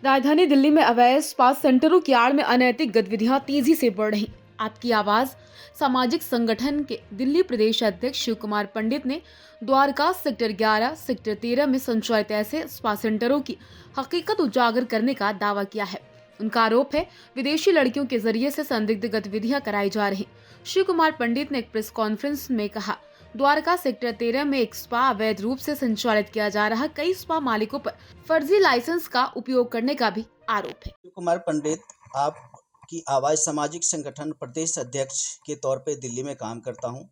राजधानी दिल्ली में अवैध स्पा सेंटरों की आड़ में अनैतिक गतिविधियां तेजी से बढ़ रही। आपकी आवाज सामाजिक संगठन के दिल्ली प्रदेश अध्यक्ष शिव कुमार पंडित ने द्वारका सेक्टर 11, सेक्टर 13 में संचालित ऐसे स्पा सेंटरों की हकीकत उजागर करने का दावा किया है। उनका आरोप है विदेशी लड़कियों के जरिए से संदिग्ध गतिविधियां कराई जा रही। शिव कुमार पंडित ने एक प्रेस कॉन्फ्रेंस में कहा, द्वारका सेक्टर 13 में एक स्पा अवैध रूप से संचालित किया जा रहा, कई स्पा मालिकों पर फर्जी लाइसेंस का उपयोग करने का भी आरोप है। कुमार पंडित, आपकी आवाज़ सामाजिक संगठन प्रदेश अध्यक्ष के तौर पे दिल्ली में काम करता हूं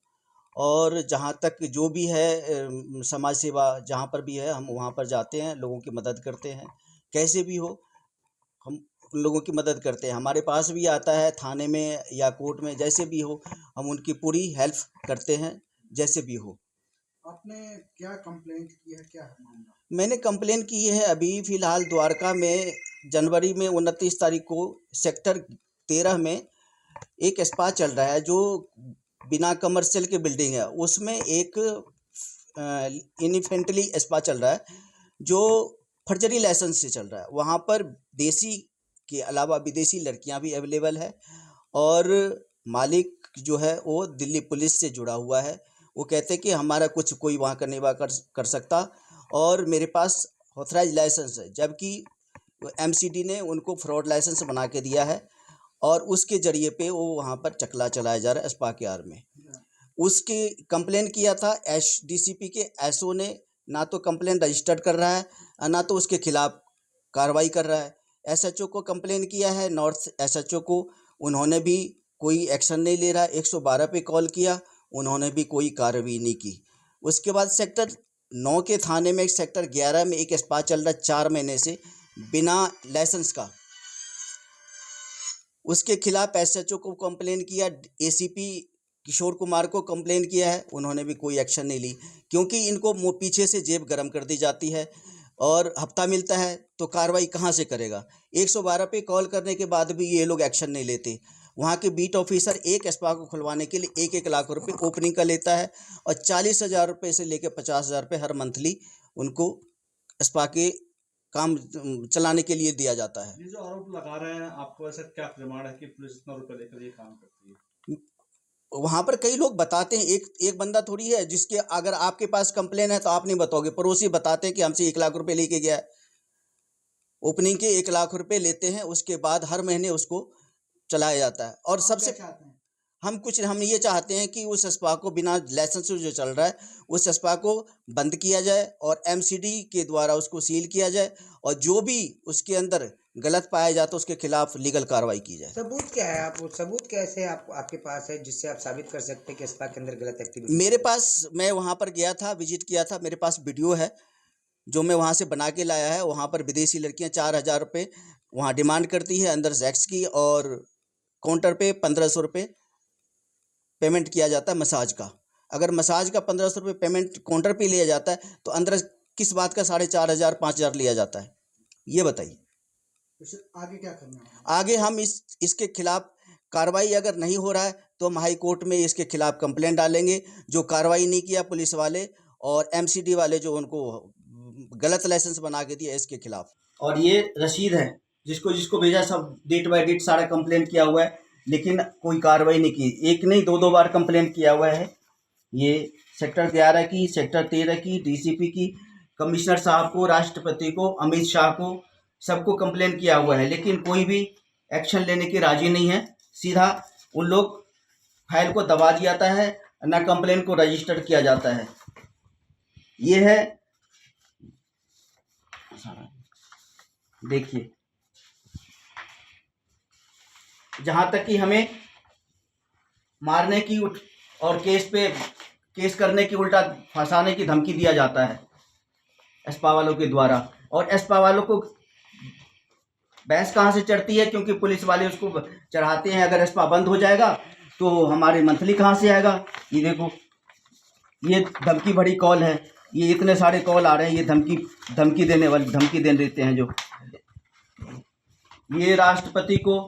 और जहां तक जो भी है समाज सेवा जहां पर भी है हम वहां पर जाते हैं, लोगों की मदद करते हैं। कैसे भी हो हम उन लोगों की मदद करते हैं। हमारे पास भी आता है थाने में या कोर्ट में, जैसे भी हो हम उनकी पूरी हेल्प करते हैं, जैसे भी हो। आपने क्या कंप्लेंट की है, क्या है मामला? मैंने कंप्लेन की है अभी फ़िलहाल द्वारका में जनवरी में 29 तारीख को सेक्टर 13 में एक स्पा चल रहा है जो बिना कमर्शियल के बिल्डिंग है। उसमें एक इन्फेंटली स्पा चल रहा है जो फर्जरी लाइसेंस से चल रहा है। वहाँ पर देसी के अलावा विदेशी लड़कियाँ भी अवेलेबल है और मालिक जो है वो दिल्ली पुलिस से जुड़ा हुआ है। वो कहते हैं कि हमारा कुछ कोई वहाँ का नहीं कर सकता और मेरे पास ऑथराइज लाइसेंस है, जबकि एमसीडी ने उनको फ्रॉड लाइसेंस बना के दिया है और उसके ज़रिए पे वो वहाँ पर चकला चलाया जा रहा है स्पा के आर में। उसकी कंप्लेन किया था डीसीपी के एसओ ने, ना तो कंप्लेन रजिस्टर्ड कर रहा है और ना तो उसके खिलाफ कार्रवाई कर रहा है। एसएचओ को कंप्लेन किया है, नॉर्थ एसएचओ को, उन्होंने भी कोई एक्शन नहीं ले रहा। 112 पे कॉल किया, उन्होंने भी कोई कार्रवाई नहीं की। उसके बाद सेक्टर 9 के थाने में सेक्टर 11 में एक स्पा चल रहा है 4 महीने से बिना लाइसेंस का। उसके खिलाफ एसएचओ को कंप्लेन किया, एसीपी किशोर कुमार को कंप्लेन किया है, उन्होंने भी कोई एक्शन नहीं ली, क्योंकि इनको पीछे से जेब गरम कर दी जाती है और हफ्ता मिलता है तो कार्रवाई कहाँ से करेगा। 112 पे कॉल करने के बाद भी ये लोग एक्शन नहीं लेते। वहाँ के बीट ऑफिसर एक स्पा को खुलवाने के लिए 1-1 लाख रुपए ओपनिंग का लेता है और 40,000 रुपये से लेकर 50,000 रुपये हर मंथली उनको स्पा के काम चलाने के लिए दिया जाता है। ये जो आरोप लगा रहे हैं, आपको ऐसा क्या प्रमाण है कि पुलिस इतना रुपये लेकर ये काम करती है? वहाँ पर कई लोग बताते हैं, एक बंदा थोड़ी है जिसके अगर आपके पास कंप्लेन है तो आप नहीं बताओगे, पड़ोसी बताते हैं कि हमसे 1 लाख रुपए लेके गया है। ओपनिंग के 1 लाख रुपए लेते हैं, उसके बाद हर महीने उसको चलाया जाता है। और सबसे हम ये चाहते हैं कि उस स्पा को बिना लाइसेंस जो चल रहा है उस स्पा को बंद किया जाए और एमसीडी के द्वारा उसको सील किया जाए और जो भी उसके अंदर गलत पाया जाता है उसके खिलाफ लीगल कार्रवाई की जाए। सबूत क्या है? सबूत कैसे आपके पास है जिससे आप साबित कर सकते हैं कि स्पा के अंदर गलत एक्टिविटी? मेरे पास, मैं वहाँ पर गया था, विजिट किया था, मेरे पास वीडियो है जो मैं वहाँ से बना के लाया है। वहाँ पर विदेशी लड़कियाँ 4,000 रुपये वहाँ डिमांड करती है अंदर सेक्स की और काउंटर पे 1,500 रुपये पेमेंट किया जाता है मसाज का। अगर मसाज का 1,500 रुपये पेमेंट काउंटर पे लिया जाता है तो अंदर किस बात का 4,500 5,000 लिया जाता है, ये बताइए। आगे क्या करना है? आगे हम इसके खिलाफ कार्रवाई अगर नहीं हो रहा है तो हम हाई कोर्ट में इसके खिलाफ कंप्लेंट डालेंगे। जो कार्रवाई नहीं किया पुलिस वाले और एमसीडी वाले जो उनको गलत लाइसेंस बना के दिया इसके खिलाफ। और ये रसीद है, जिसको भेजा सब डेट बाय डेट सारा कंप्लेंट किया हुआ है, लेकिन कोई कार्रवाई नहीं की। एक नहीं 2-2 बार कंप्लेंट किया हुआ है। ये सेक्टर 11 की, सेक्टर 13 की, डीसीपी की, कमिश्नर साहब को, राष्ट्रपति को, अमित शाह को, सबको कंप्लेंट किया हुआ है, लेकिन कोई भी एक्शन लेने की राजी नहीं है। सीधा उन लोग फाइल को दबा दिया जाता है, ना कंप्लेंट को रजिस्टर किया जाता है। ये है, देखिए, जहाँ तक कि हमें मारने की और केस करने की, उल्टा फंसाने की धमकी दिया जाता है एस्पा वालों के द्वारा। और एस्पा वालों को बहस कहाँ से चढ़ती है, क्योंकि पुलिस वाले उसको चढ़ाते हैं अगर एस्पा बंद हो जाएगा तो हमारे मंथली कहाँ से आएगा। ये देखो, ये धमकी भरी कॉल है, ये इतने सारे कॉल आ रहे हैं, ये धमकी दे देते हैं। जो ये राष्ट्रपति को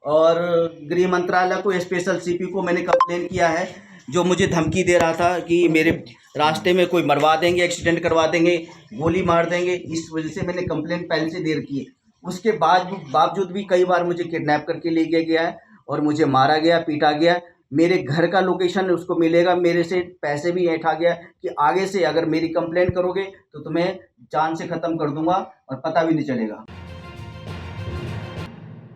और गृह मंत्रालय को, स्पेशल सीपी को मैंने कंप्लेन किया है, जो मुझे धमकी दे रहा था कि मेरे रास्ते में कोई मरवा देंगे, एक्सीडेंट करवा देंगे, गोली मार देंगे। इस वजह से मैंने कंप्लेन पहले से देर की है। उसके बावजूद भी कई बार मुझे किडनैप करके ले गया गया है और मुझे मारा गया, पीटा गया। मेरे घर का लोकेशन उसको मिलेगा, मेरे से पैसे भी ऐंठा गया कि आगे से अगर मेरी कंप्लेंट करोगे तो तुम्हें जान से ख़त्म कर दूंगा और पता भी नहीं चलेगा।